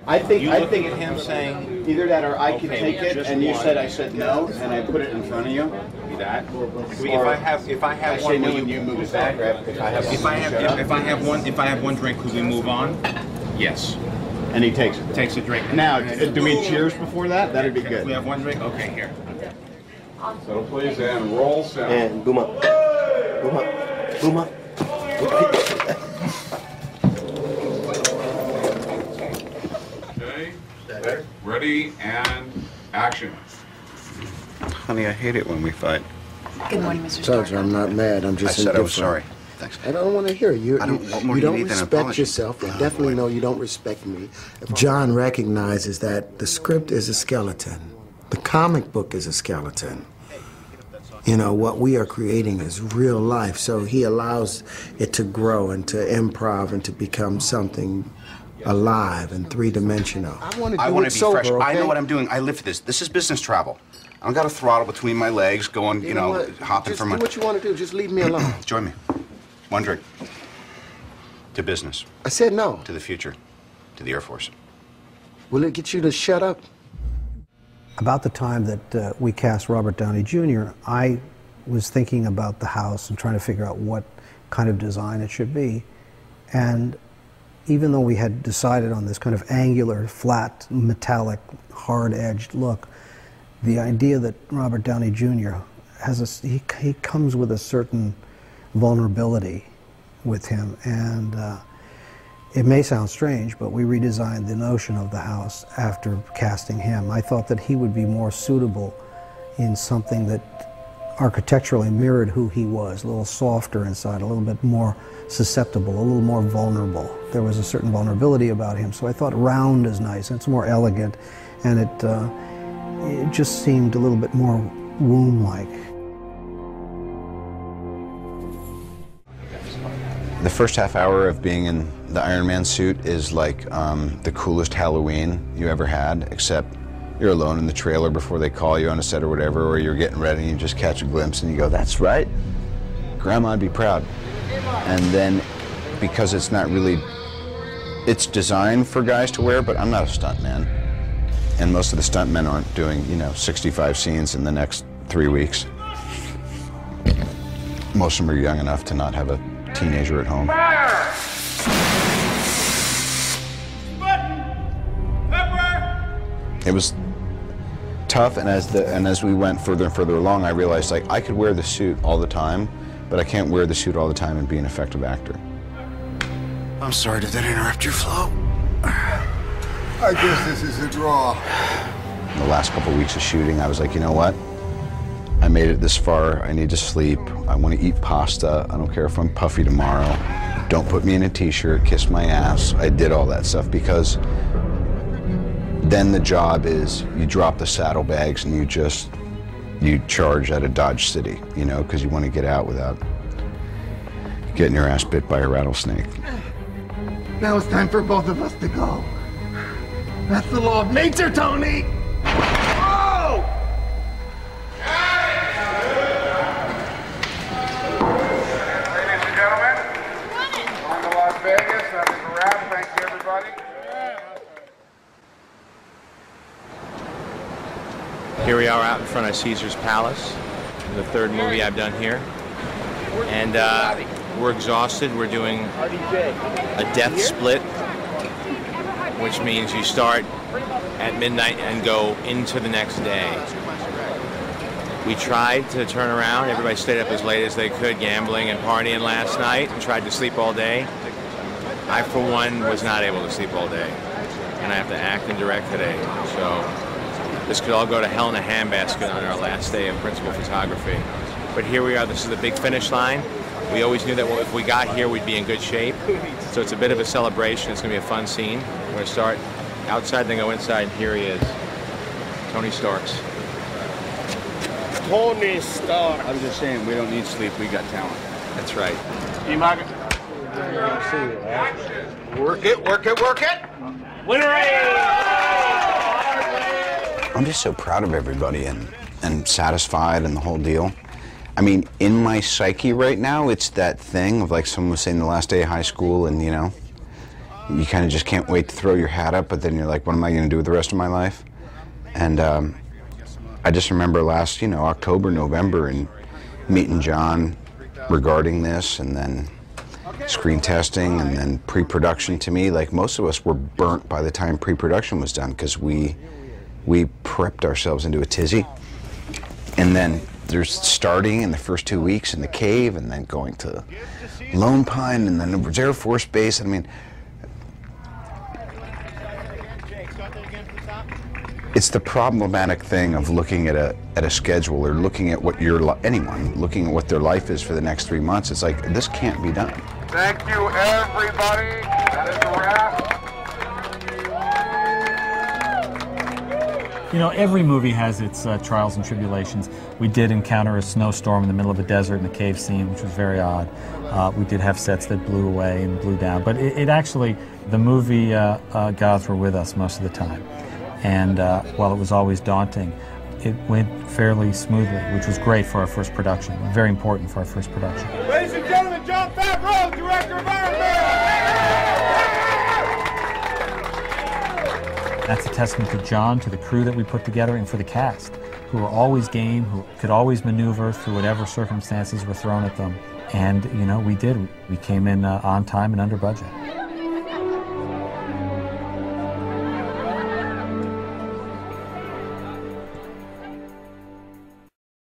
I think looking at him saying either that or I can okay, take it, just and you one. said I said no, and I put it in front of you. that. Or If I have I one, say no will and you move it back. If I have one drink, could we move on? Yes. And he takes it. Takes a drink. Now, do we cheers before that? That'd be good. We have one drink. Okay, here. So please, and roll sound. And boom up. Boom up. Boom up. Okay. Ready and action. Honey, I hate it when we fight. Good morning, Mr. Judge, Stark. I'm not mad. I'm just I said I was indifferent. sorry. Thanks. I don't want to hear you. I don't- what more You do you don't need than an respect apology? yourself, and Oh, definitely boy. know you don't respect me. John recognizes that the script is a skeleton. The comic book is a skeleton. You know, what we are creating is real life, so he allows it to grow and to improv and to become something alive and three-dimensional. I want to be fresh. I know what I'm doing. I live for this. This is business travel. I don't got a throttle between my legs going, you know, what? hopping Just from do my... what you want to do. Just leave me alone. Join me. One drink. To business. I said no. To the future. To the Air Force. Will it get you to shut up? About the time that we cast Robert Downey Jr., I was thinking about the house and trying to figure out what kind of design it should be. And even though we had decided on this kind of angular, flat, metallic, hard-edged look, the idea that Robert Downey Jr. has he comes with a certain vulnerability with him, and it may sound strange, but we redesigned the notion of the house after casting him. I thought that he would be more suitable in something that architecturally mirrored who he was, a little softer inside, a little bit more susceptible, a little more vulnerable. There was a certain vulnerability about him, so I thought round is nice, and it's more elegant, and it just seemed a little bit more womb-like. The first half hour of being in the Iron Man suit is like the coolest Halloween you ever had, except you're alone in the trailer before they call you on a set or whatever, or you're getting ready and you just catch a glimpse and you go, that's right, Grandma'd be proud. And then, because it's not really, it's designed for guys to wear, but I'm not a stuntman. And most of the stuntmen aren't doing, 65 scenes in the next 3 weeks. Most of them are young enough to not have a teenager at home. It was tough, and as we went further and further along, I realized I could wear the suit all the time, but I can't wear the suit all the time and be an effective actor. I'm sorry, did that interrupt your flow? I guess this is a draw. In the last couple of weeks of shooting, I was like, you know what? I made it this far. I need to sleep. I want to eat pasta. I don't care if I'm puffy tomorrow. Don't put me in a t-shirt, kiss my ass. I did all that stuff because then the job is you drop the saddlebags and you charge out of Dodge City, because you want to get out without getting your ass bit by a rattlesnake. Now it's time for both of us to go. That's the law of nature, Tony! Oh! Ladies and gentlemen, on to Las Vegas. That was a wrap. Thank you, everybody. Here we are out in front of Caesar's Palace, the third movie I've done here. And we're exhausted. We're doing a death split, which means you start at midnight and go into the next day. We tried to turn around. Everybody stayed up as late as they could, gambling and partying last night, and tried to sleep all day. I, for one, was not able to sleep all day, and I have to act and direct today. So this could all go to hell in a handbasket on our last day of principal photography. But here we are. This is the big finish line. We always knew that if we got here, we'd be in good shape. So it's a bit of a celebration. It's going to be a fun scene. We're going to start outside, then go inside, and here he is, Tony Starks. Tony Stark. I was just saying, we don't need sleep, we got talent. That's right. Work it, work it, work it! I'm just so proud of everybody and satisfied and the whole deal. I mean, in my psyche right now, it's that thing of like someone was saying the last day of high school and, you kind of just can't wait to throw your hat up, but then you're like, what am I going to do with the rest of my life? And I just remember last, October, November, and meeting John regarding this, and then screen testing, and then pre-production. To me, like, most of us were burnt by the time pre-production was done, because we prepped ourselves into a tizzy. And then there's starting in the first 2 weeks in the cave, and then going to Lone Pine, and then it was Air Force Base. I mean, it's the problematic thing of looking at a schedule, or looking at what anyone looking at what their life is for the next 3 months. It's like, this can't be done. Thank you, everybody. That is a wrap. You know, every movie has its trials and tribulations. We did encounter a snowstorm in the middle of a desert in the cave scene, which was very odd. We did have sets that blew away and blew down, but it actually, the movie gods were with us most of the time. And while it was always daunting, it went fairly smoothly, which was great for our first production, very important for our first production. Ladies and gentlemen, Jon Favreau, director of Iron Man. That's a testament to John, to the crew that we put together, and for the cast, who were always game, who could always maneuver through whatever circumstances were thrown at them. And, we did. We came in on time and under budget.